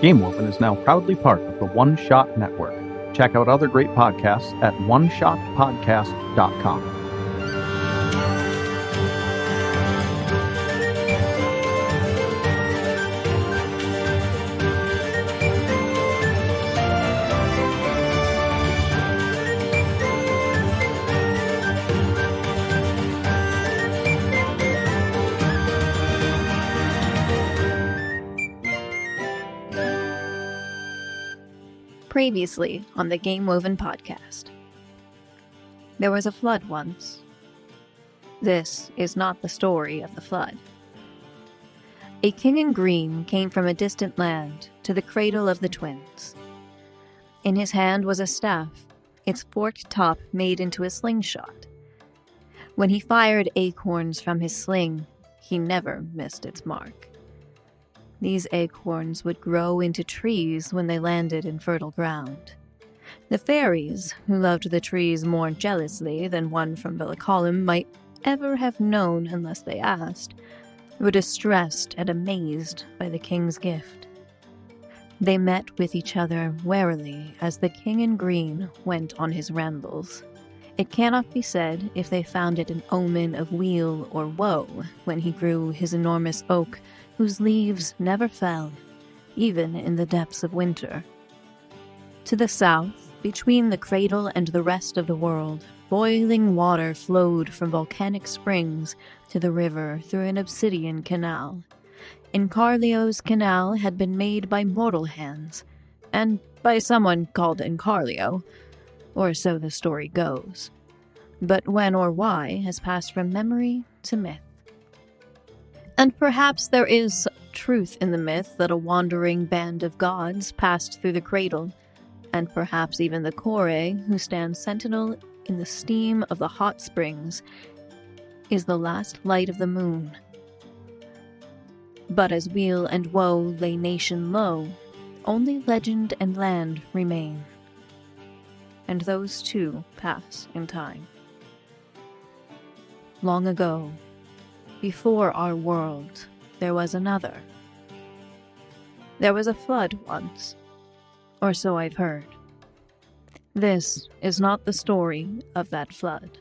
Game Woven is now proudly part of the One Shot Network. Check out other great podcasts at oneshotpodcast.com. Previously on the Game Woven podcast. There was a flood once. This is not the story of the flood. A king in green came from a distant land to the cradle of the twins. In his hand was a staff, its forked top made into a slingshot. When he fired acorns from his sling, he never missed its mark. These acorns would grow into trees when they landed in fertile ground. The fairies, who loved the trees more jealously than one from Villacolum might ever have known unless they asked, were distressed and amazed by the king's gift. They met with each other warily as the king in green went on his rambles. It cannot be said if they found it an omen of weal or woe when he grew his enormous oak whose leaves never fell, even in the depths of winter. To the south, between the cradle and the rest of the world, boiling water flowed from volcanic springs to the river through an obsidian canal. Incarlio's canal had been made by mortal hands, and by someone called Incarlio, or so the story goes. But when or why has passed from memory to myth. And perhaps there is truth in the myth that a wandering band of gods passed through the cradle, and perhaps even the Kore, who stand sentinel in the steam of the hot springs, is the last light of the moon. But as weal and woe lay nation low, only legend and land remain. And those too pass in time. Long ago, before our world, there was another. There was a flood once, or so I've heard. This is not the story of that flood.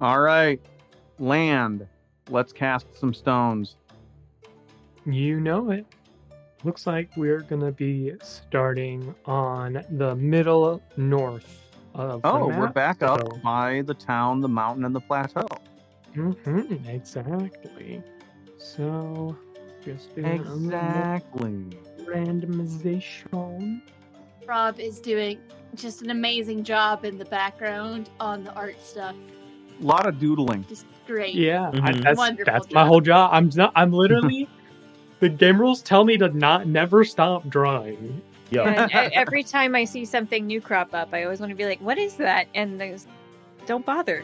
All right, land. Let's cast some stones. You know it. Looks like we're going to be starting on the middle north of the map. We're back up by the town, the mountain, and the plateau. Exactly. So, just doing Exactly. randomization. Rob is doing just an amazing job in the background on the art stuff. A lot of doodling. Just great. Yeah, Wonderful that's my job. whole job. I'm literally the game rules tell me to never stop drawing. And every time I see something new crop up, I always want to be like, what is that? And there's, don't bother.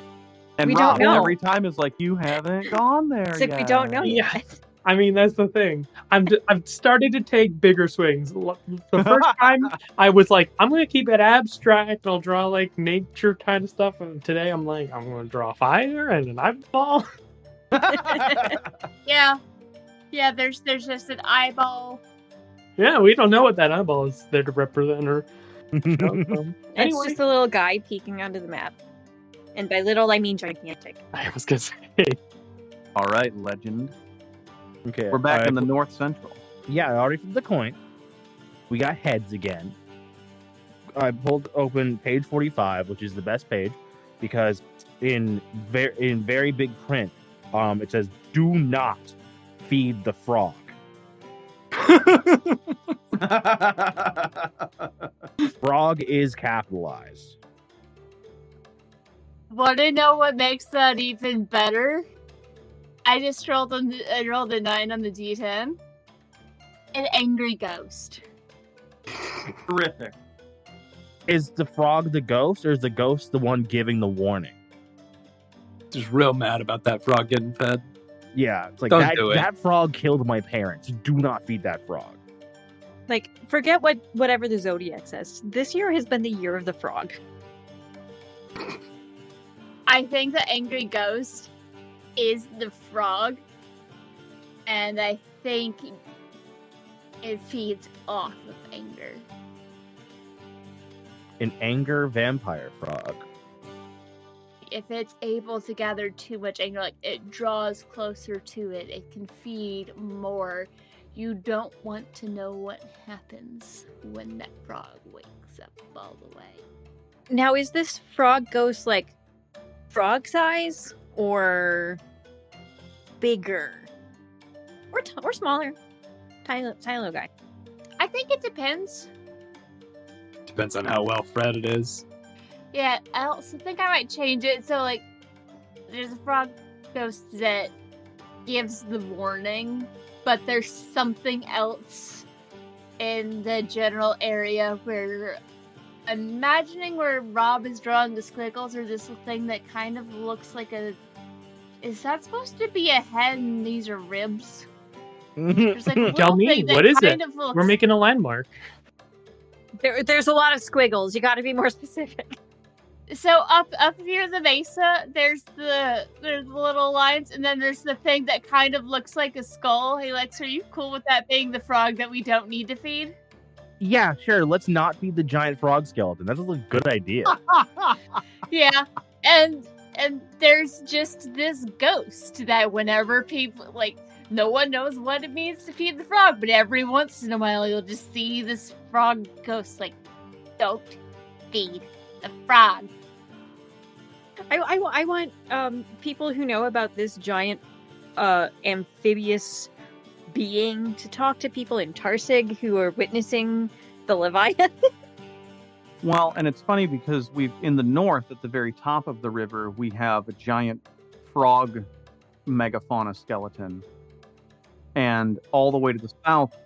And We Rob don't know. every time is like, you haven't gone there It's like yet. we don't know Yeah. yet. I mean, that's the thing. I've started to take bigger swings. The first time I was like, I'm going to keep it abstract. I'll draw like nature kind of stuff. And today I'm like, I'm going to draw fire and an eyeball. Yeah. Yeah, there's just an eyeball. Yeah, we don't know what that eyeball is there to represent or show from. It's Anyway, just a little guy peeking onto the map. And by little, I mean gigantic. I was going to say. All right, legend. Okay. We're back I in the north central. Yeah, I already flipped the coin. We got heads again. I pulled open page 45, which is the best page, because in very big print, it says, "Do not feed the frog." Frog is capitalized. Want to know what makes that even better? I just rolled I rolled a 9 on the D10. An angry ghost. Terrific. Is the frog the ghost, or is the ghost the one giving the warning? Just real mad about that frog getting fed. Yeah, it's like Don't do it. that frog killed my parents. Do not feed that frog. Like, forget whatever the Zodiac says. This year has been the year of the frog. I think the angry ghost is the frog. And I think It feeds off of anger. An anger vampire frog. If it's able to gather too much anger, like it draws closer to it, it can feed more. You don't want to know what happens when that frog wakes up all the way. Now, is this frog ghost like frog size or bigger? Or smaller? Tiny little guy. I think it depends. Depends on how well fed it is. Yeah, I also think I might change it. So, like, there's a frog ghost that gives the warning, but there's something else in the general area where I'm imagining where Rob is drawing the squiggles or this thing that kind of looks like a... Is that supposed to be a head and these are ribs? There's like a little Tell me, thing that what is kind it? of looks... We're making a landmark. There's a lot of squiggles. You got to be more specific. So up near the mesa, there's the little lines, and then there's the thing that kind of looks like a skull. Hey Lex, are you cool with that being the frog that we don't need to feed? Yeah, sure. Let's not feed the giant frog skeleton. That's a good idea. Yeah, and there's just this ghost that whenever people, like, no one knows what it means to feed the frog, but every once in a while you'll just see this frog ghost, like, don't feed the frog. I want people who know about this giant amphibious being to talk to people in Tarsig who are witnessing the Leviathan. Well, and it's funny because in the north, at the very top of the river, we have a giant frog megafauna skeleton. And all the way to the south,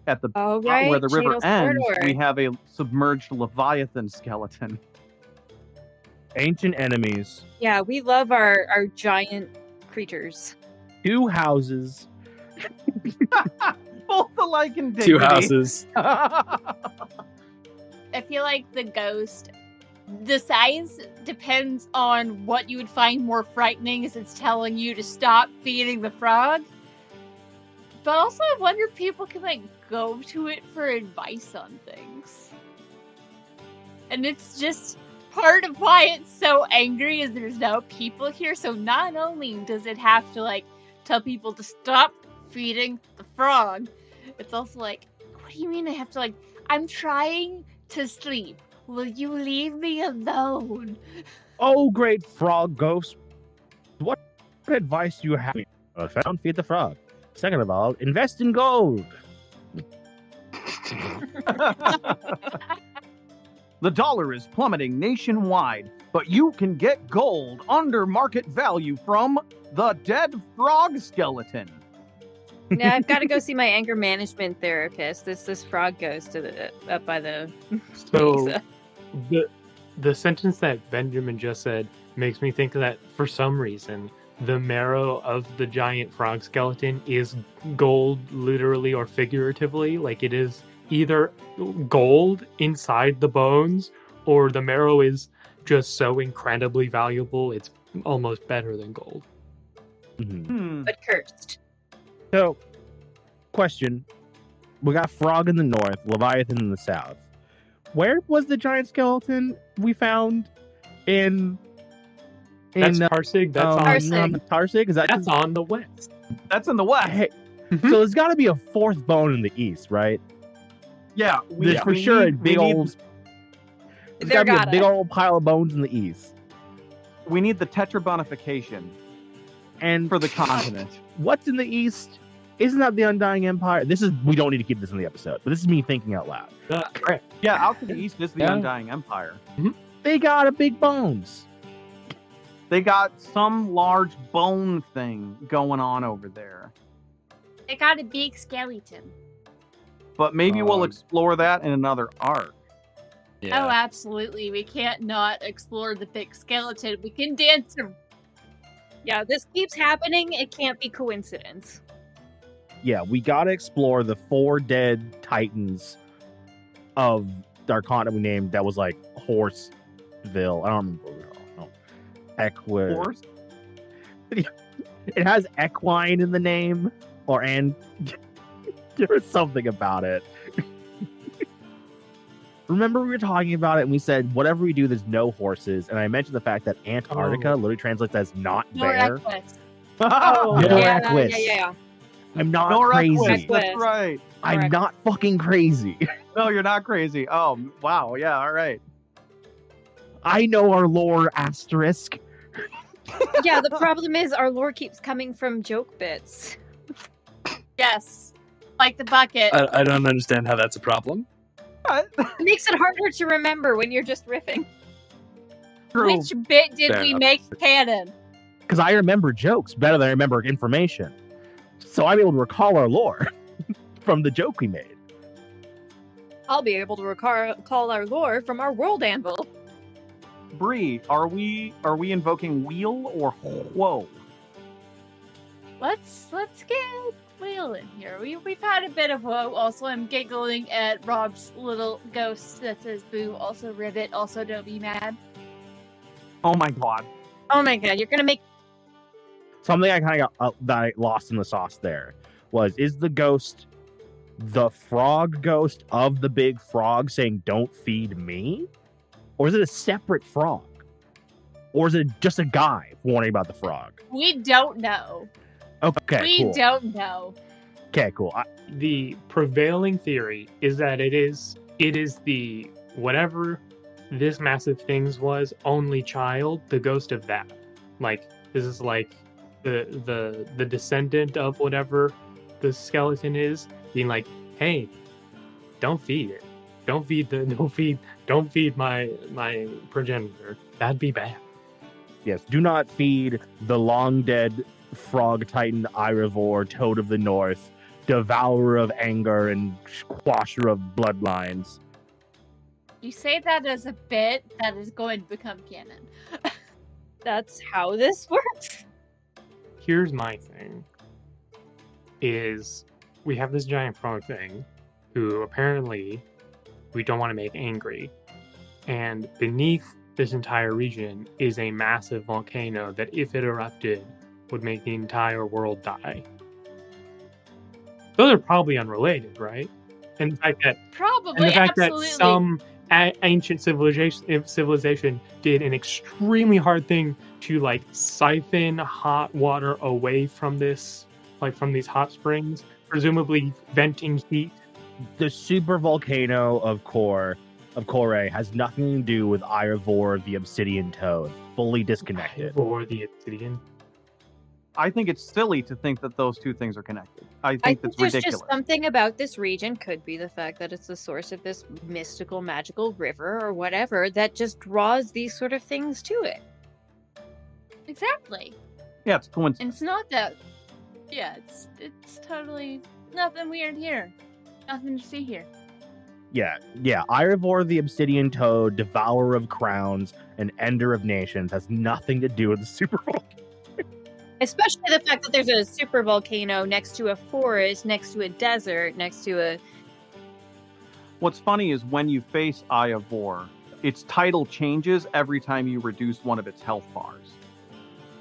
at the Oh, where the river Cheadle's ends, corridor. we have a submerged Leviathan skeleton. Ancient enemies. Yeah, we love our giant creatures. 2 houses. Both alike in dignity. 2 houses. I feel like the ghost, the size depends on what you would find more frightening, as it's telling you to stop feeding the frog. But also, I wonder if people can, like, go to it for advice on things. And it's just part of why it's so angry is there's no people here. So not only does it have to, like, tell people to stop feeding the frog, it's also like, what do you mean I have to, like, I'm trying to sleep. Will you leave me alone? Oh, great frog ghost. What advice do you have? Found feed the frog. Second of all, invest in gold. The dollar is plummeting nationwide, but you can get gold under market value from the dead frog skeleton. Now I've got to go see my anger management therapist. This frog goes to up by the. So mesa. the sentence that Benjamin just said makes me think that for some reason the marrow of the giant frog skeleton is gold, literally or figuratively. Like, it is either gold inside the bones, or the marrow is just so incredibly valuable it's almost better than gold. Mhm. But cursed. So, question. We got frog in the north, Leviathan in the south. Where was the giant skeleton we found in That's Tarsig. That's on. Tarsig. Tarsig? Is that That's on the west. That's in the west. Hey, so there's got to be a 4th bone in the east, right? Yeah, There's for sure a big old. There's There got to be a gotta. big old pile of bones in the east. we need the tetrabonification And for the continent. what's in the east? Isn't that the Undying Empire? We don't need to keep this in the episode, but this is me thinking out loud. Correct. Yeah, out to the east is the Yeah. Undying Empire. They got a big bones. They got some large bone thing going on over there. They got a big skeleton. But maybe we'll explore that in another arc. Yeah. Oh, absolutely. We can't not explore the big skeleton. We can dance. Yeah, this keeps happening. It can't be coincidence. Yeah, we gotta explore the 4 dead titans of our continent we named that was like Horseville. I don't remember what we call it. Horse? It has equine in the name. And there was something about it. Remember we were talking about it and we said, whatever we do, there's no horses. And I mentioned the fact that Antarctica literally translates as not there. Norequis. Oh, Norequis. yeah. I'm not Norequis, crazy. that's right. I'm Correct. not fucking crazy. No, you're not crazy. Oh, wow. Yeah, all right. I know our lore, asterisk. Yeah, the problem is our lore keeps coming from joke bits. Yes. Like the bucket. I don't understand how that's a problem. It makes it harder to remember when you're just riffing. True. Which bit did Fair we enough. make canon? Because I remember jokes better than I remember information. So I'm able to recall our lore from the joke we made. I'll be able to recall our lore from our world anvil. Bree, are we invoking wheel or whoa? Let's get Wheel in here. We've had a bit of woe. Also, I'm giggling at Rob's little ghost that says boo. Also, Rivet. Also, don't be mad. Oh my god. Oh my god, you're gonna make Something I kind of got that I lost in the sauce there was, is the ghost the frog ghost of the big frog saying, "Don't feed me"? Or is it a separate frog? Or is it just a guy warning about the frog? We don't know. Okay, We cool. don't know. Okay, cool. The prevailing theory is that it is the whatever this massive things was only child, the ghost of that. Like this is like the descendant of whatever the skeleton is, being like, hey, don't feed it. Don't feed my progenitor. That'd be bad. Yes, do not feed the long dead frog titan Irivor, Toad of the North, devourer of anger and quasher of bloodlines. You say that as a bit that is going to become canon. that's how this works. Here's my thing. Is we have this giant frog thing who apparently we don't want to make angry. And beneath this entire region is a massive volcano that, if it erupted, would make the entire world die. Those are probably unrelated, right? And the fact that Probably, and the fact absolutely. that some ancient civilization did an extremely hard thing to like siphon hot water away from this, like from these hot springs, presumably venting heat. The super volcano of Kor has nothing to do with Irivor, the obsidian toad. Fully disconnected. Or the obsidian. I think it's silly to think that those two things are connected. I I think think that's there's ridiculous. just something about this region, could be the fact that it's the source of this mystical, magical river or whatever, that just draws these sort of things to it. Exactly. Yeah, it's coincidence. And it's not that. Yeah, it's totally nothing weird here. Nothing to see here. Yeah. Irivor, the obsidian toad, devourer of crowns, and ender of nations has nothing to do with the super volcano. Especially the fact that there's a super volcano next to a forest, next to a desert, next to a... What's funny is when you face Eye of War, its title changes every time you reduce one of its health bars.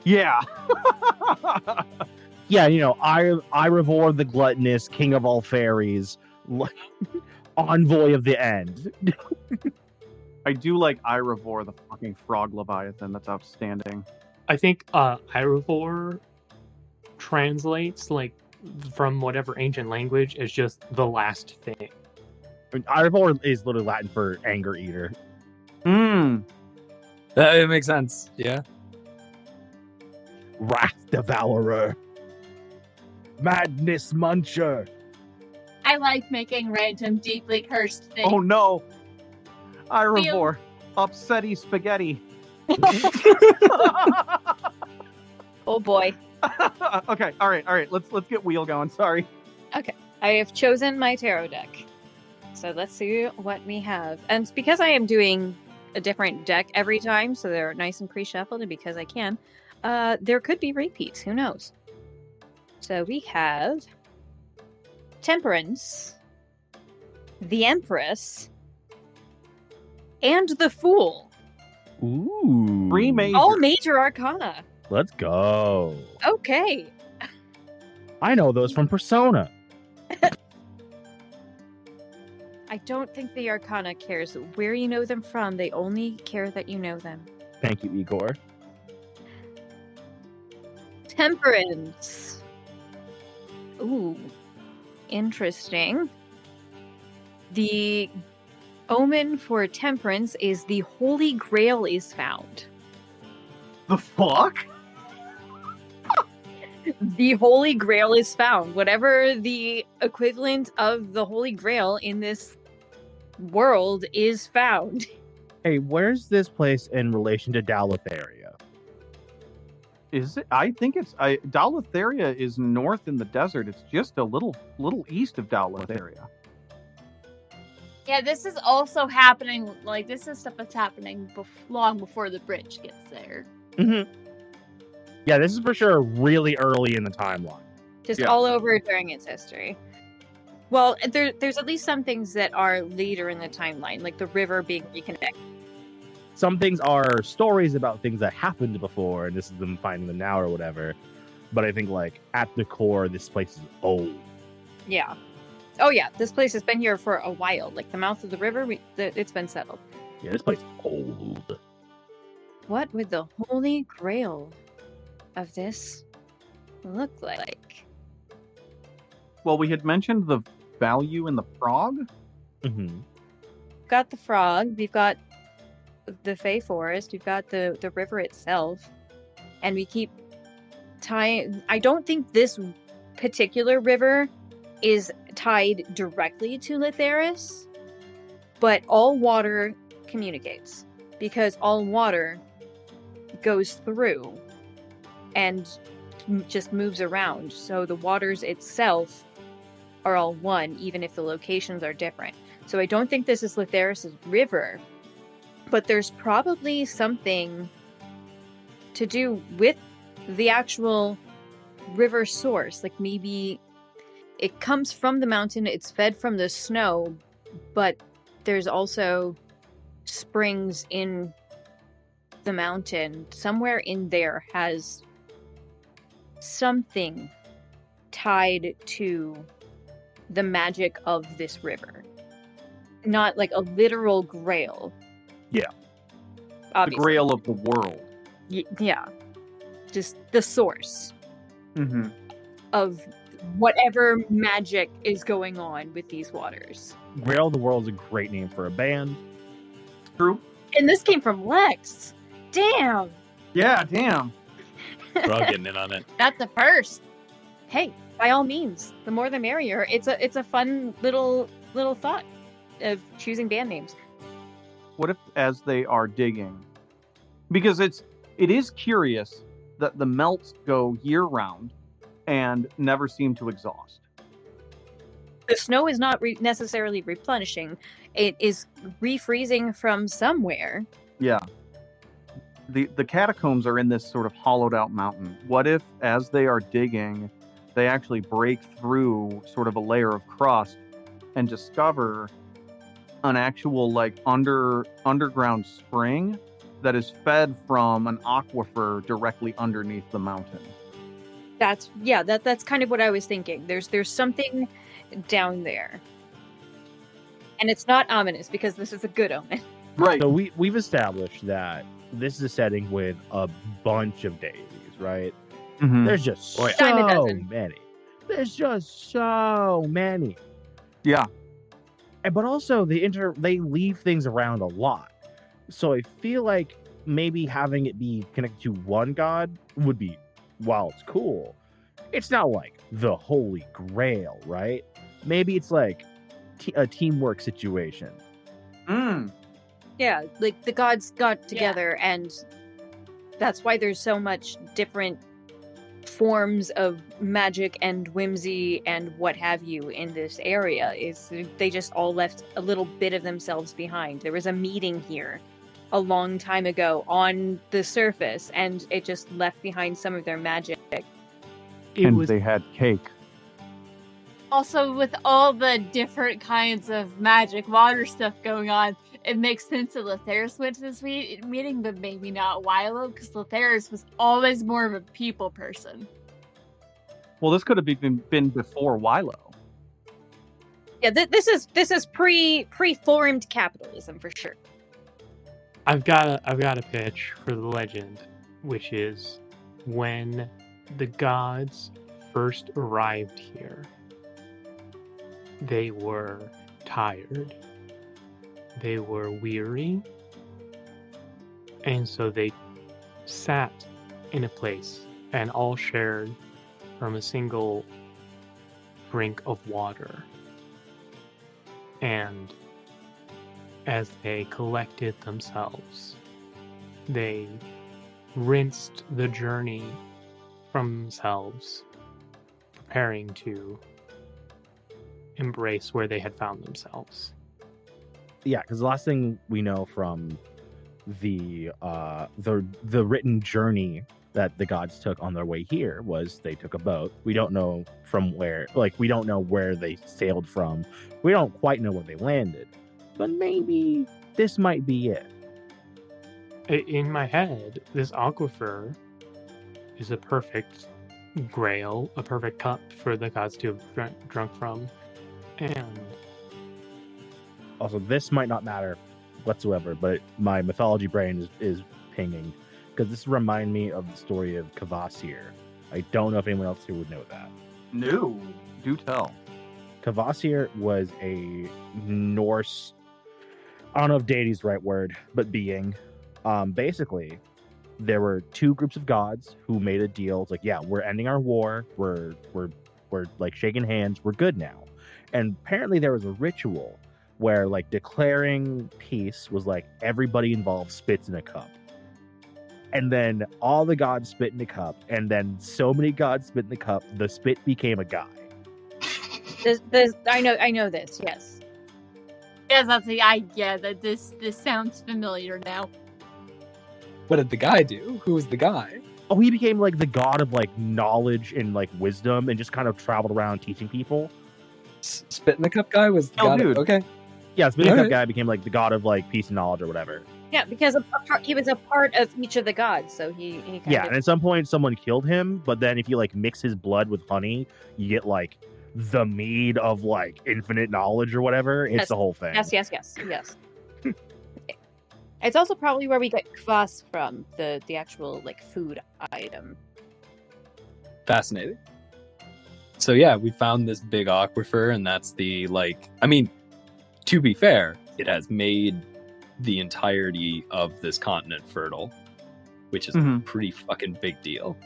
Yeah. Yeah, Irivor, the gluttonous, king of all fairies, envoy of the end. I do like Irivor, the fucking frog leviathan. That's outstanding. I think Irivor translates like from whatever ancient language as just the last thing. I mean, Irivor is literally Latin for anger eater. Hmm. It makes sense. Yeah. Wrath devourer. Madness muncher. I like making random, deeply cursed things. Oh no. Irivor. Upsetty spaghetti. Oh boy. Okay, all right. Let's get wheel going. Sorry. I have chosen my tarot deck. So let's see what we have. And because I am doing a different deck every time, so they're nice and pre-shuffled, and because I can, there could be repeats. Who knows? So we have Temperance, the Empress, and the Fool. Ooh. Three major. All major arcana. Let's go. Okay. I know those from Persona. I don't think the Arcana cares where you know them from. They only care that you know them. Thank you, Igor. Temperance. Ooh, interesting. The omen for temperance is the Holy Grail is found. The fuck? The Holy Grail is found. Whatever the equivalent of the Holy Grail in this world is found. Hey, where's this place in relation to Dalatheria? Is it? I think it's. Dalatheria is north in the desert. It's just a little east of Dalatheria. Yeah, this is also happening. Like, this is stuff that's happening long before the bridge gets there. Mm-hmm. Yeah, this is for sure really early in the timeline. Just Yeah. all over during its history. Well, there's at least some things that are later in the timeline, like the river being reconnected. Some things are stories about things that happened before, and this is them finding them now or whatever. But I think, like, at the core, this place is old. Yeah. Oh yeah, this place has been here for a while. Like the mouth of the river, it's been settled. Yeah, this place is old. What would the Holy Grail of this look like? Well, we had mentioned the value in the frog. Mm-hmm. We've got the frog, we've got the Fey Forest, we've got the river itself, and we keep tying. I don't think this particular river is tied directly to Letheris, but all water communicates because all water goes through and just moves around. So the waters itself are all one, even if the locations are different. So I don't think this is Letheris' river, but there's probably something to do with the actual river source. Like maybe it comes from the mountain, it's fed from the snow, but there's also springs in the mountain. Somewhere in there has something tied to the magic of this river. Not like a literal grail. Yeah. The Obviously. grail of the world. Yeah. Just the source Mm-hmm. of whatever magic is going on with these waters. Grail of the World is a great name for a band. True. And this came from Lex. Damn. Yeah. Damn. We're all getting in on it. That's the first. Hey, by all means, the more the merrier. It's a fun little thought of choosing band names. What if, as they are digging, because it is curious that the melts go year round and never seem to exhaust. The snow is not necessarily replenishing. It is refreezing from somewhere. Yeah. The catacombs are in this sort of hollowed out mountain. What if, as they are digging, they actually break through sort of a layer of crust and discover an actual like underground spring that is fed from an aquifer directly underneath the mountain? That's kind of what I was thinking. There's something down there. And it's not ominous because this is a good omen. Right. So we've established that this is a setting with a bunch of deities, right? Mhm. There's just Oh, yeah. Dime a so dozen. many. There's just so many. Yeah. But also they leave things around a lot. So I feel like maybe having it be connected to one god would be, while it's cool, it's not like the Holy Grail, right? Maybe it's like a teamwork situation. Mm. Yeah, like the gods got together and that's why there's so much different forms of magic and whimsy and what have you in this area. Is they just all left a little bit of themselves behind. There was a meeting here a long time ago on the surface and it just left behind some of their magic. And they had cake. Also, with all the different kinds of magic water stuff going on, it makes sense that Letheris went to this meeting, but maybe not Wilo, because Letheris was always more of a people person. Well, this could have been before Wilo. Yeah, this is pre-formed capitalism for sure. I've got a pitch for the legend, which is when the gods first arrived here, they were tired, they were weary, and so they sat in a place and all shared from a single drink of water. And as they collected themselves, they rinsed the journey from themselves, preparing to embrace where they had found themselves. Yeah, because the last thing we know from the written journey that the gods took on their way here was they took a boat. We don't know from where, we don't know where they sailed from. We don't quite know where they landed, but maybe this might be it. In my head, this aquifer is a perfect grail, a perfect cup for the gods to have drunk from. And Also, this might not matter whatsoever, but my mythology brain is pinging because this reminds me of the story of Kvasir. I don't know if anyone else here would know that. No, do tell. Kvasir was a Norse, I don't know if deity's the right word, but being. Basically, there were two groups of gods who made a deal. It's like, yeah, we're ending our war. We're like shaking hands. We're good now. And apparently there was a ritual where like declaring peace was like everybody involved spits in a cup. And then all the gods spit in the cup, and then so many gods spit in the cup, the spit became a guy. I know this. Yes. Yes, that this sounds familiar now. What did the guy do? Who was the guy? Oh, he became like the god of like knowledge and like wisdom, and just kind of traveled around teaching people. Spit in the cup guy was the Oh, god. dude. Okay. Yeah, Spitting Cup Alright. guy became like the god of like peace and knowledge or whatever. Yeah, because he was a part of each of the gods, so he kind Yeah, of... and at some point someone killed him, but then if you like mix his blood with honey, you get like the mead of like infinite knowledge or whatever. It's Yes, the whole thing. Yes. It's also probably where we get kvass from, the actual like food item. Fascinating. So yeah, we found this big aquifer, and that's the to be fair, it has made the entirety of this continent fertile, which is a Mhm. pretty fucking big deal.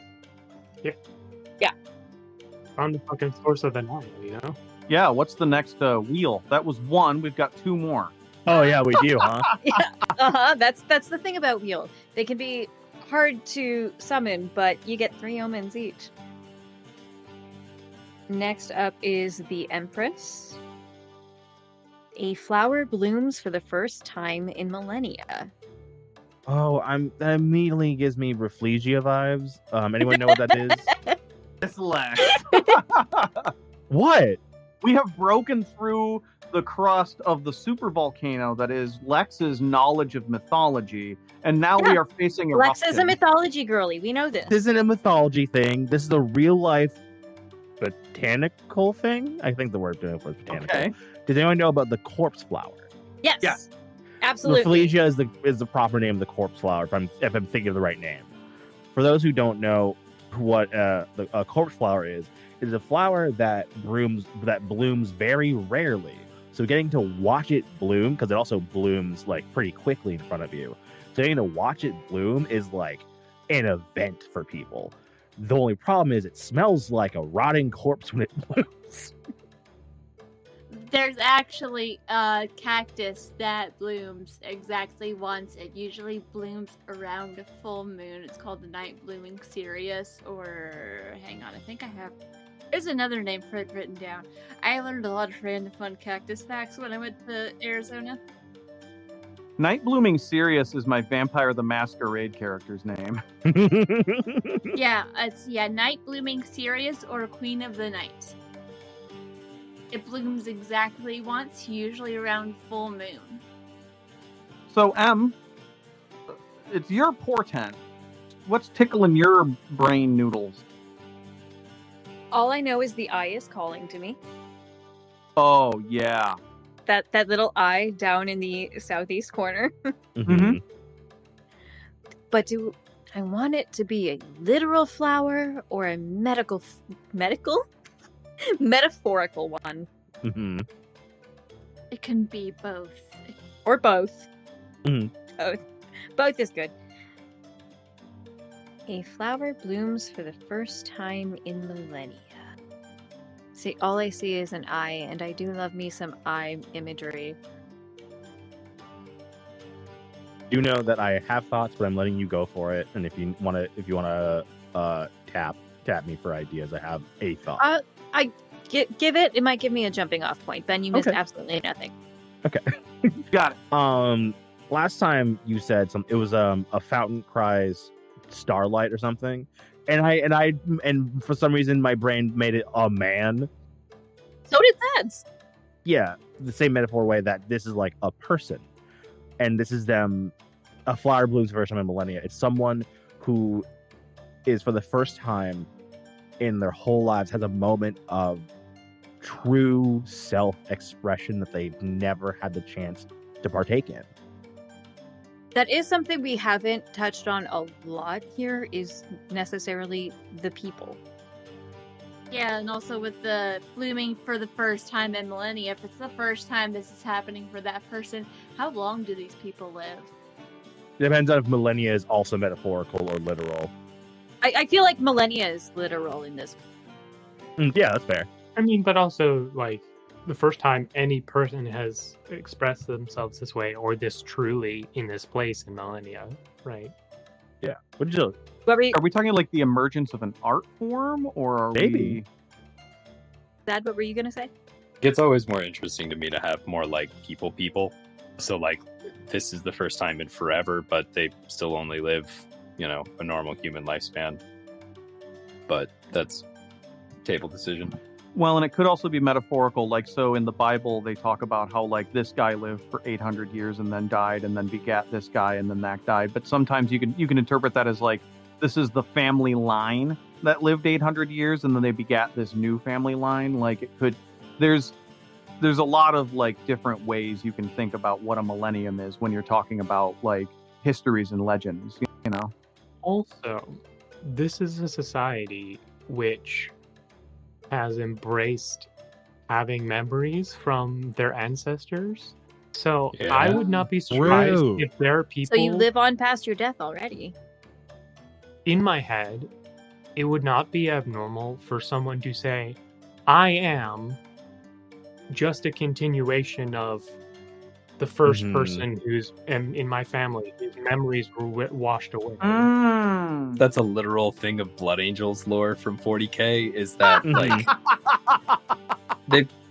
Found the fucking source of the Nile, you know? Yeah, what's the next wheel? That was one. We've got two more. Oh yeah, we do, huh? That's the thing about wheel. They can be hard to summon, but you get 3 omens each. Next up is the Empress. A flower blooms for the first time in millennia. Oh, that immediately gives me Rafflesia vibes. Anyone know what that is? It's Lex. What? We have broken through the crust of the super volcano that is Lex's knowledge of mythology, and now we are facing Lex is a eruption. mythology girly. We know this. This isn't a mythology thing. This is a real life botanical thing. I think the word for botanical. Okay. Did anyone know about the corpse flower? Yes. Yeah. Absolutely. Rafflesia is the proper name of the corpse flower, if I'm thinking of the right name. For those who don't know what a corpse flower is a flower that blooms very rarely. So getting to watch it bloom, because it also blooms like pretty quickly in front of you. So getting to watch it bloom is like an event for people. The only problem is it smells like a rotting corpse when it blooms. There's actually a cactus that blooms exactly once. It usually blooms around a full moon. It's called the night blooming cereus, or hang on, I think I have. There's another name for it written down. I learned a lot of random fun cactus facts when I went to Arizona. Night Blooming Sirius is my Vampire the Masquerade character's name. Yeah, it's night blooming cereus or queen of the night. It blooms exactly once, usually around full moon. So, Em, it's your portent. What's tickling your brain noodles? All I know is the eye is calling to me. Oh yeah. That little eye down in the southeast corner. Mhm. But do I want it to be a literal flower or a medical metaphorical one, Mhm. It can be both. or both? Mhm. Both is good. A flower blooms for the first time in millennia. See, all I see is an eye, and I do love me some eye imagery. You know that I have thoughts, but I'm letting you go for it. And if you wanna tap me for ideas, I have a thought. Give it. It might give me a jumping off point. Ben, you missed Okay. absolutely nothing. Got it. Last time you said it was a fountain cries starlight or something, and for some reason my brain made it a man. So did Thad's. Yeah, the same metaphor way that this is like a person, and this is them. A flower blooms for the first time in millennia. It's someone who is for the first time in their whole lives has a moment of true self-expression that they've never had the chance to partake in. That is something we haven't touched on a lot here, is necessarily the people. Yeah, and also with the blooming for the first time in millennia, if it's the first time this is happening for that person, how long do these people live? It depends on if millennia is also metaphorical or literal. I feel like millennia is literal in this. Yeah, that's fair. I mean, but also, like, the first time any person has expressed themselves this way or this truly in this place in millennia, right? Yeah. What did you? What were you, Are we talking like the emergence of an art form, or are Maybe. Thad, what were you gonna say? It's always more interesting to me to have more like people. So like this is the first time in forever, but they still only live, a normal human lifespan. But that's table decision. Well, and it could also be metaphorical. Like, so in the Bible, they talk about how like this guy lived for 800 years and then died, and then begat this guy, and then that died. But sometimes you can interpret that as like this is the family line that lived 800 years, and then they begat this new family line. Like, it could. There's a lot of like different ways you can think about what a millennium is when you're talking about like histories and legends. You know. Also, this is a society which has embraced having memories from their ancestors. So I Yeah. would not be surprised True. if there are people So you live on past your death already. in my head. It would not be abnormal for someone to say, I am just a continuation of the first Mhm. person who's in my family, whose memories were washed away. That's a literal thing of Blood Angels lore from 40K. Is that like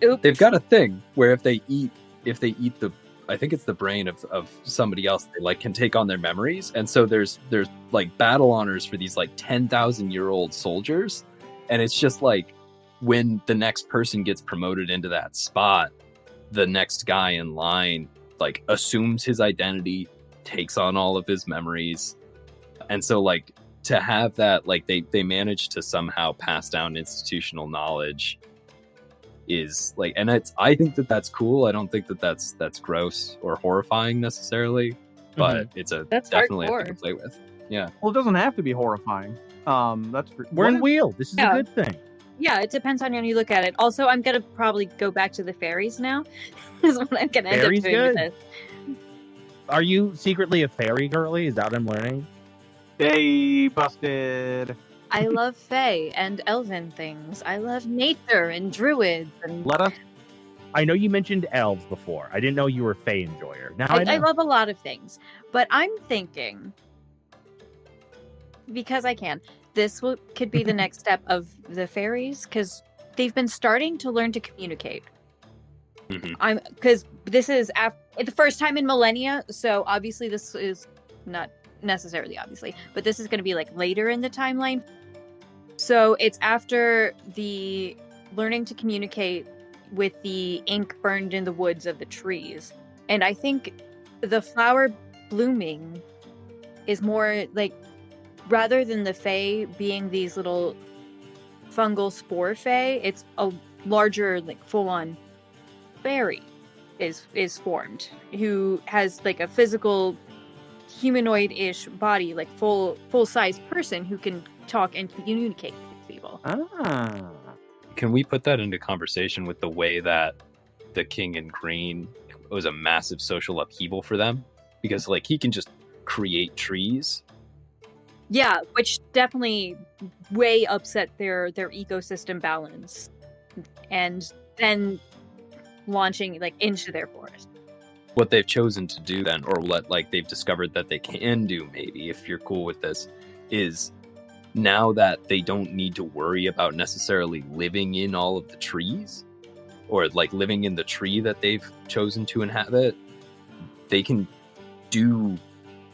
Oops. they've got a thing where if they eat the I think it's the brain of somebody else, they like can take on their memories, and so there's like battle honors for these like 10,000-year-old soldiers, and it's just like when the next person gets promoted into that spot, the next guy in line like assumes his identity, takes on all of his memories, and so like to have that, like they manage to somehow pass down institutional knowledge is like, and I think that's cool. I don't think that's gross or horrifying necessarily, but it's That's definitely a hardcore. thing to play with. Well, it doesn't have to be horrifying. That's for, We're in what- wheel. This is Yeah. a good thing. Yeah, it depends on how you look at it. Also, I'm gonna probably go back to the fairies now. Is what I'm gonna end Fairies up doing with good. this. Are you secretly a fairy girly? Is that what I'm learning? Hey, busted. I love fae and elven things. I love nature and druids and Let us. I know you mentioned elves before. I didn't know you were a fae enjoyer. Now I know. I love a lot of things. But I'm thinking, because I can, could be the next step of the fairies, because they've been starting to learn to communicate. Mhm. Because this is the first time in millennia, so obviously this is not necessarily obviously, but this is going to be like later in the timeline. So it's after the learning to communicate with the ink burned in the woods of the trees. And I think the flower blooming is more like, rather than the fae being these little fungal spore fae. It's a larger, like full-on fairy is formed, who has like a physical humanoid-ish body, like full-size person who can talk and communicate with people. Ah. Can we put that into conversation with the way that the King in Green was a massive social upheaval for them? Because like he can just create trees. Yeah, which definitely way upset their ecosystem balance, and then launching like into their forest. What they've chosen to do then, or what like they've discovered that they can do, maybe if you're cool with this, is now that they don't need to worry about necessarily living in all of the trees, or like living in the tree that they've chosen to inhabit, they can do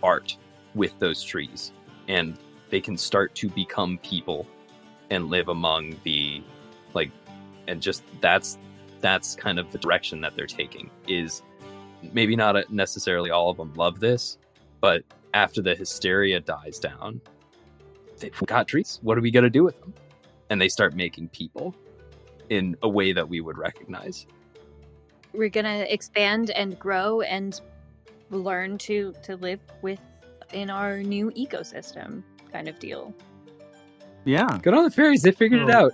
art with those trees, and they can start to become people and live among the like, and just that's kind of the direction that they're taking. Is maybe not necessarily all of them love this, but after the hysteria dies down, they've got trees. What are we going to do with them? And they start making people in a way that we would recognize. We're gonna expand and grow and learn to live in our new ecosystem, kind of deal. Yeah. Good on the fairies. They figured it out.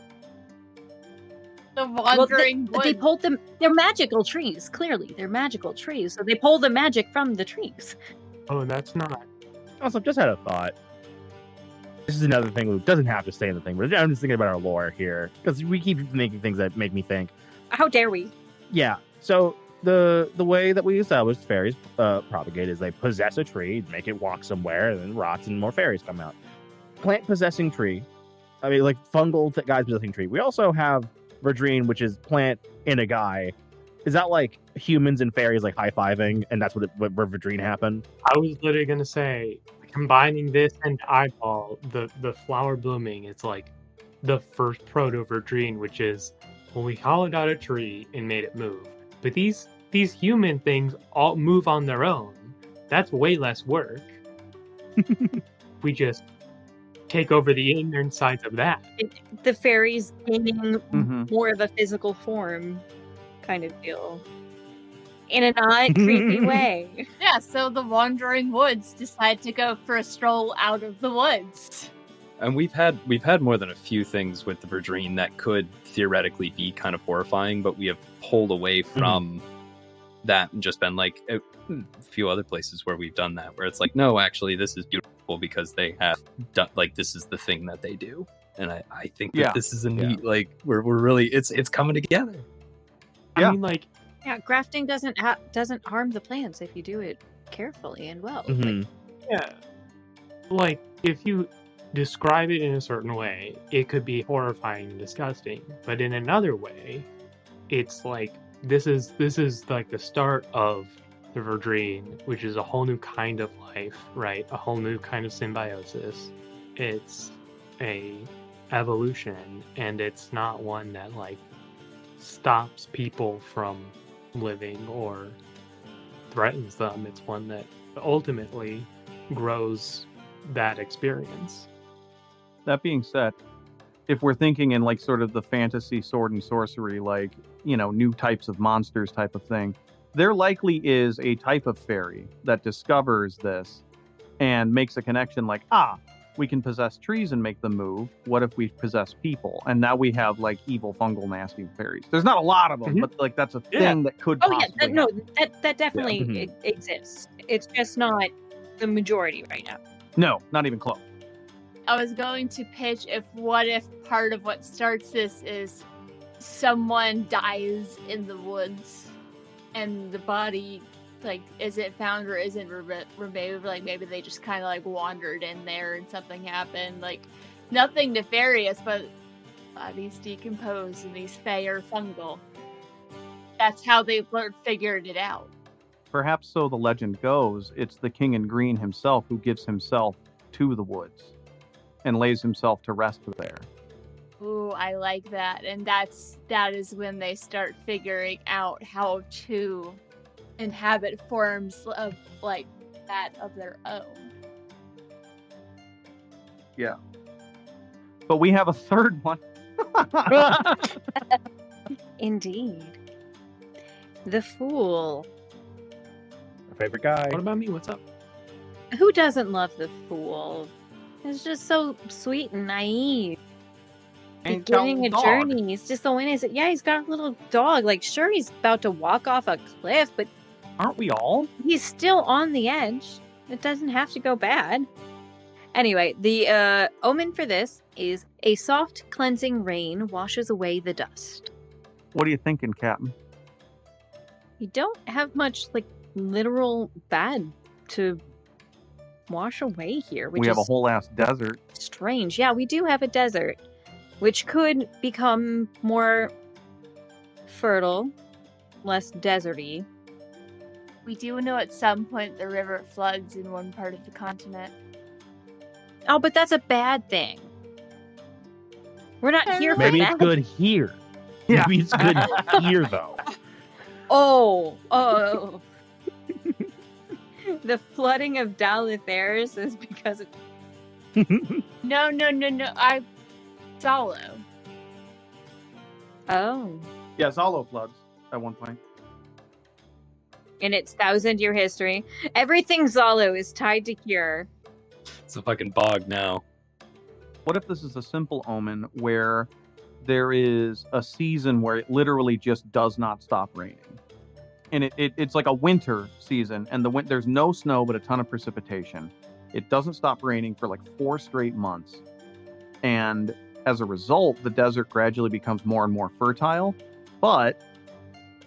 The wandering Well, they pulled them. They're magical trees. Clearly, they're magical trees. So they pull the magic from the trees. Oh, that's not. Also, just had a thought. This is another thing that doesn't have to stay in the thing, but I'm just thinking about our lore here because we keep making things that make me think. How dare we? Yeah. So the way that we established fairies propagate is they possess a tree, make it walk somewhere, and then rots, and more fairies come out. Plant possessing tree. I mean, like fungal guys possessing tree. We also have Verdreen, which is plant in a guy. Is that like humans and fairies like high-fiving, and that's where Verdreen happened? I was literally gonna say, combining this and eyeball, the flower blooming, it's like the first proto Verdreen, which is when we hollowed out a tree and made it move. But these human things all move on their own. That's way less work. We just take over the inner sides of that. The fairies gaining Mhm. more of a physical form, kind of deal, in a not creepy way. Yeah, so the Wandering Woods decide to go for a stroll out of the woods. And we've had more than a few things with the Verdreen that could theoretically be kind of horrifying, but we have pulled away from that and just been like a few other places where we've done that, where it's like, no, actually, this is beautiful because they have done, like, this is the thing that they do. And I think that this is a neat, like, we're really, it's coming together. Yeah. I mean, like, Yeah, grafting doesn't harm the plants if you do it carefully and well. Mhm. yeah, like if you describe it in a certain way, it could be horrifying and disgusting. But in another way, it's like this is like the start of the Verdreen, which is a whole new kind of life, right? A whole new kind of symbiosis. It's a evolution, and it's not one that like stops people from living or threatens them. It's one that ultimately grows that experience. That being said, if we're thinking in like sort of the fantasy sword and sorcery, like, you know, new types of monsters type of thing, there likely is a type of fairy that discovers this and makes a connection like, we can possess trees and make them move. What if we possess people? And now we have like evil fungal nasty fairies. There's not a lot of them, but like that's a thing that could Oh yeah, possibly that definitely Mhm. exists. It's just not the majority right now. No, not even close. I was going to pitch what if part of what starts this is someone dies in the woods and the body like isn't found or isn't removed, like maybe they just kind of like wandered in there and something happened, like nothing nefarious, but bodies decompose and these fae are fungal. That's how they figured it out. Perhaps so the legend goes, it's the King in Green himself who gives himself to the woods and lays himself to rest there. Ooh, I like that. And that is when they start figuring out how to inhabit forms of like that of their own. Yeah. But we have a third one. Indeed. The Fool. My favorite guy. What about me? What's up? Who doesn't love the Fool? It's just so sweet and naive. And Beginning a dog. journey. He's just so innocent. Yeah, he's got a little dog. Like, sure, he's about to walk off a cliff, but Aren't we all? he's still on the edge. It doesn't have to go bad. Anyway, the omen for this is a soft cleansing rain washes away the dust. What are you thinking, Captain? You don't have much, like, literal bad to wash away here, which We have a is whole ass desert. strange. Yeah, we do have a desert, which could become more fertile, less deserty. We do know at some point the river floods in one part of the continent. Oh, but that's a bad thing. We're not here for Maybe that. it's good here. Yeah. Maybe it's good here, though. Oh. The flooding of Dalatheris is because of... No. Zalo. Oh. Yeah, Zalo floods at one point. In its 1,000-year history. Everything Zalo is tied to cure. It's a fucking bog now. What if this is a simple omen where there is a season where it literally just does not stop raining? And it's like a winter season, and there's no snow but a ton of precipitation. It doesn't stop raining for like 4 straight months. And as a result, the desert gradually becomes more and more fertile. But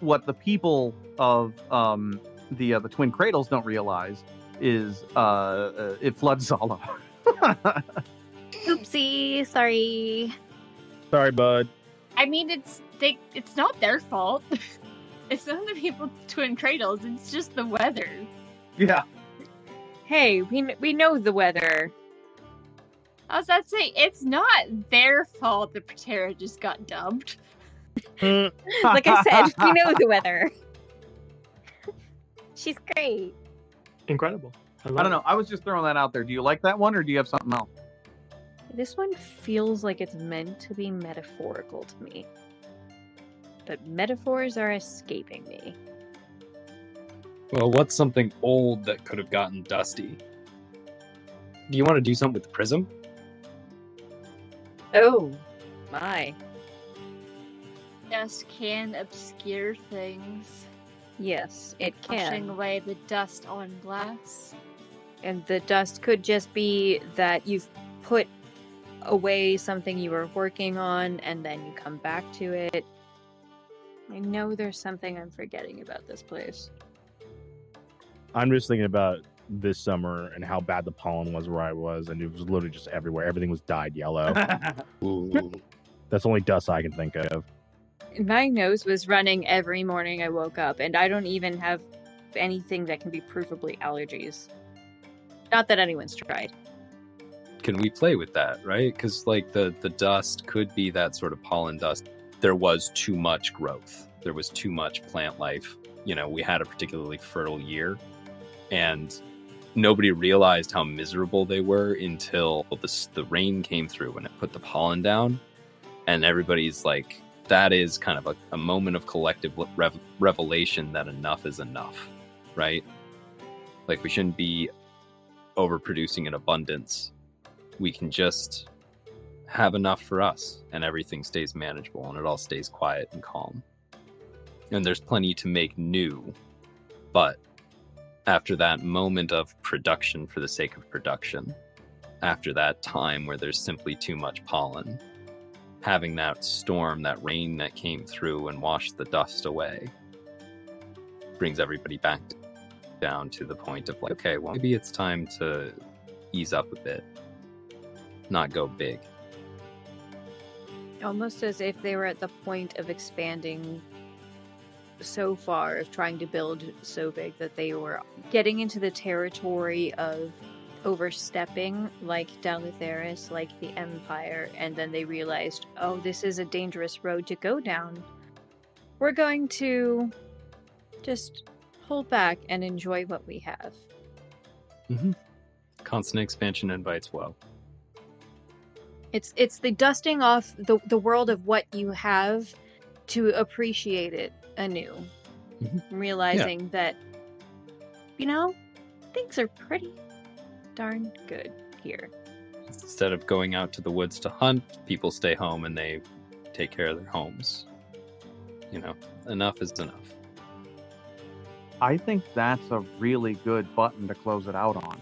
what the people of the Twin Cradles don't realize is it floods Zala. Oopsie, sorry. Sorry, bud. I mean, it's not their fault. It's not the people Twin Cradles. It's just the weather. Yeah. Hey, we know the weather. I was about to say, it's not their fault that Patera just got dumped. Like I said, we know the weather. She's great. Incredible. I don't know. I was just throwing that out there. Do you like that one, or do you have something else? This one feels like it's meant to be metaphorical to me. But metaphors are escaping me. Well, what's something old that could have gotten dusty? Do you want to do something with the prism? Oh, my. Dust can obscure things, Yes, it washing can. away the dust on glass. And the dust could just be that you've put away something you were working on and then you come back to it. I know there's something I'm forgetting about this place. I'm just thinking about this summer and how bad the pollen was where I was, and it was literally just everywhere. Everything was dyed yellow. Ooh. That's the only dust I can think of. My nose was running every morning I woke up, and I don't even have anything that can be provably allergies. Not that anyone's tried. Can we play with that, right? Because like the dust could be that sort of pollen dust. There was too much growth. There was too much plant life. You know, we had a particularly fertile year, and nobody realized how miserable they were until the rain came through and it put the pollen down, and everybody's like, that is kind of a moment of collective revelation that enough is enough, right? Like, we shouldn't be overproducing in abundance. We can just have enough for us, and everything stays manageable, and it all stays quiet and calm. And there's plenty to make new, but after that moment of production for the sake of production, after that time where there's simply too much pollen, having that storm, that rain that came through and washed the dust away, brings everybody back down to the point of like, okay, well, maybe it's time to ease up a bit, not go big. Almost as if they were at the point of expanding so far, of trying to build so big that they were getting into the territory of overstepping, like Dalatheris, like the Empire, and then they realized, oh, this is a dangerous road to go down. We're going to just hold back and enjoy what we have. Constant expansion invites woe. It's the dusting off the world of what you have to appreciate it anew. Mhm. Realizing that, things are pretty darn good here. Instead of going out to the woods to hunt, people stay home and they take care of their homes. Enough is enough. I think that's a really good button to close it out on.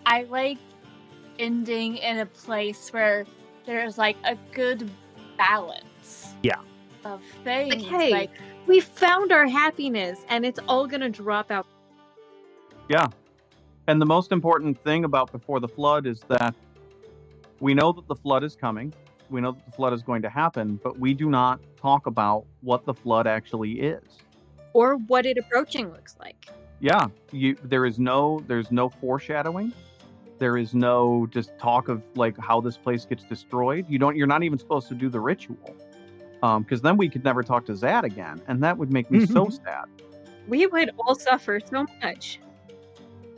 I like ending in a place where there's like a good balance. Yeah. Of things. Like, hey, we found our happiness, and it's all gonna drop out. Yeah. And the most important thing about Before the Flood is that we know that the flood is coming. We know that the flood is going to happen, but we do not talk about what the flood actually is. Or what it approaching looks like. Yeah, there's no foreshadowing. There is no just talk of like how this place gets destroyed. You're not even supposed to do the ritual. Because then we could never talk to Zad again, and that would make me so sad. We would all suffer so much.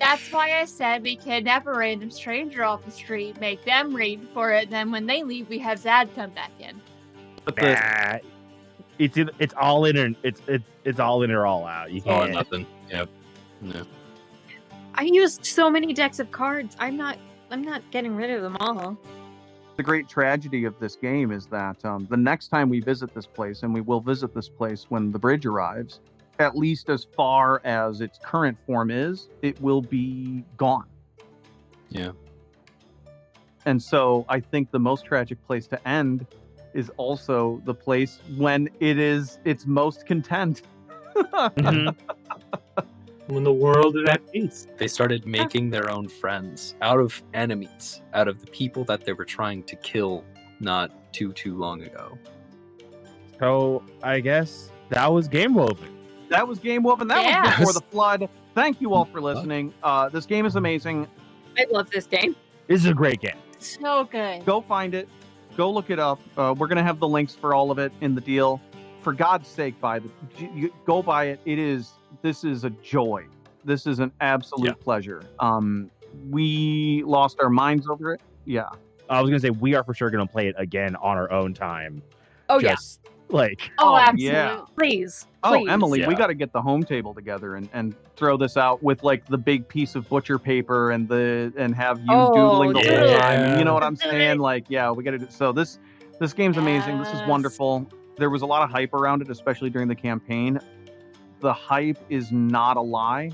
That's why I said we kidnap a random stranger off the street, make them read for it, and then when they leave, we have Zad come back in. But Nah, it's all in or it's all in or all out. You All or can't. nothing. Yep. No. I used so many decks of cards. I'm not getting rid of them all. the great tragedy of this game is that the next time we visit this place, and we will visit this place when the bridge arrives, at least as far as its current form is, it will be gone. Yeah. And so I think the most tragic place to end is also the place when it is its most content. Mhm. When the world is at peace. They started making their own friends out of enemies, out of the people that they were trying to kill not too long ago. So I guess that was Game Woven. That was Game Woven. That Yeah. was Before the Flood. Thank you all for listening. This game is amazing. I love this game. This is a great game. So good. Go find it. Go look it up. We're going to have the links for all of it in the deal. For God's sake, go buy it. This is a joy. This is an absolute pleasure. We lost our minds over it. Yeah. I was gonna say we are for sure gonna play it again on our own time. Oh yeah, Just like Oh, Oh, absolutely. yeah. please. Oh, please. Emily, we Yeah. got to get the home table together and throw this out with like the big piece of butcher paper and have you Oh, doodling the whole yeah. time. You know what I'm saying? Like, yeah, we got to do. So this game's amazing. This is Yes. wonderful. There was a lot of hype around it, especially during the campaign. The hype is not a lie.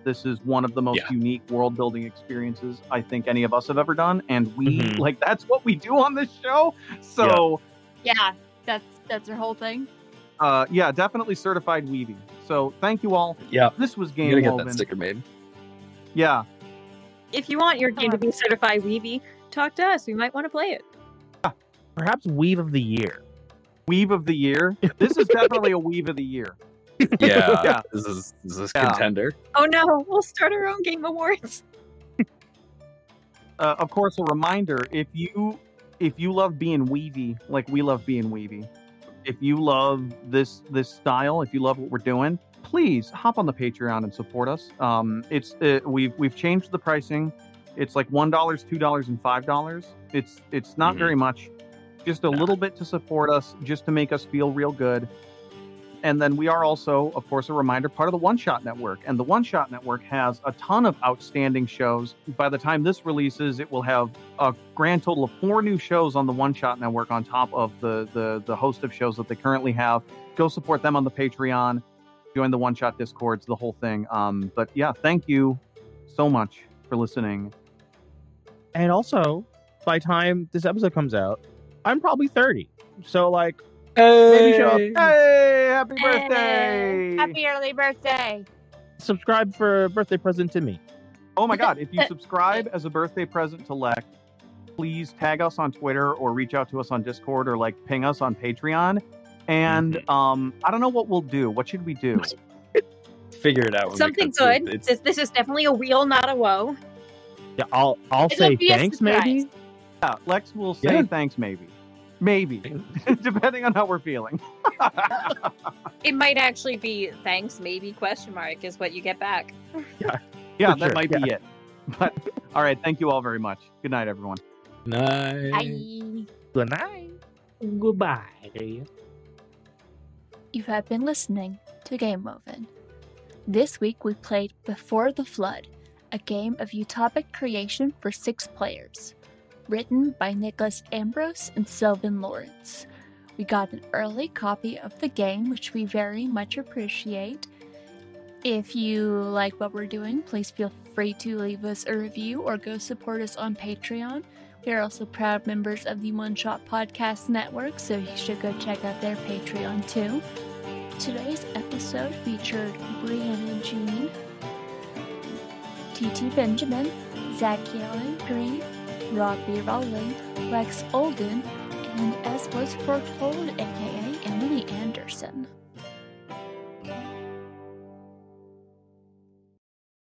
This is one of the most unique world building experiences I think any of us have ever done, and we Mhm. that's what we do on this show. So. Yeah, that's her whole thing. Yeah, definitely certified weaving. So thank you all. Yeah. This was You Game gotta get Woven. that sticker made. Yeah, If you want your game to be certified Weeby, talk to us. We might want to play it. perhaps Weave of the Year. Weave of the Year. This is definitely a Weave of the Year. Yeah. Yeah. This is Yeah. contender. Oh no, we'll start our own game awards. Of course, a reminder: if you love being weavy like we love being weavy, if you love this style, if you love what we're doing, please hop on the Patreon and support us. We've changed the pricing. It's like $1, $2, and $5. It's not Mhm. very much. Just a little bit to support us, just to make us feel real good. And then we are also, of course, a reminder, part of the One Shot Network. And the One Shot Network has a ton of outstanding shows. By the time this releases, it will have a grand total of 4 new shows on the One Shot Network on top of the host of shows that they currently have. Go support them on the Patreon. Join the One Shot Discords, the whole thing. But yeah, thank you so much for listening. And also, by the time this episode comes out, I'm probably 30. So like maybe show up, Hey, happy Hey, birthday! happy early birthday. subscribe for a birthday present to me. Oh my God, if you subscribe as a birthday present to Lek, please tag us on Twitter or reach out to us on Discord or like ping us on Patreon. And I don't know what we'll do. What should we do? Figure it out. when we Something get to it. good. It's- This is definitely a wheel, not a woe. Yeah, I'll It'll say be a thanks surprise. maybe. Yeah, Lex will say Yeah. thanks maybe. Maybe. Depending on how we're feeling. It might actually be thanks, maybe, question mark, is what you get back. Yeah, For that sure, might be it. But all right, thank you all very much. Good night, everyone. Night. Bye. Good night. Goodbye. You have been listening to Game Woven. This week we played Before the Flood, a game of utopic creation for 6 players, written by Nicholas Ambrose and Sylvan Lawrence. We got an early copy of the game, which we very much appreciate. If you like what we're doing, please feel free to leave us a review or go support us on Patreon. We are also proud members of the One Shot Podcast Network, so you should go check out their Patreon too. Today's episode featured Brianna Jean, TT Benjamin, Zacchaeus Green, Robbie Rowland, Lex Olden, and as was foretold, aka Emily Anderson.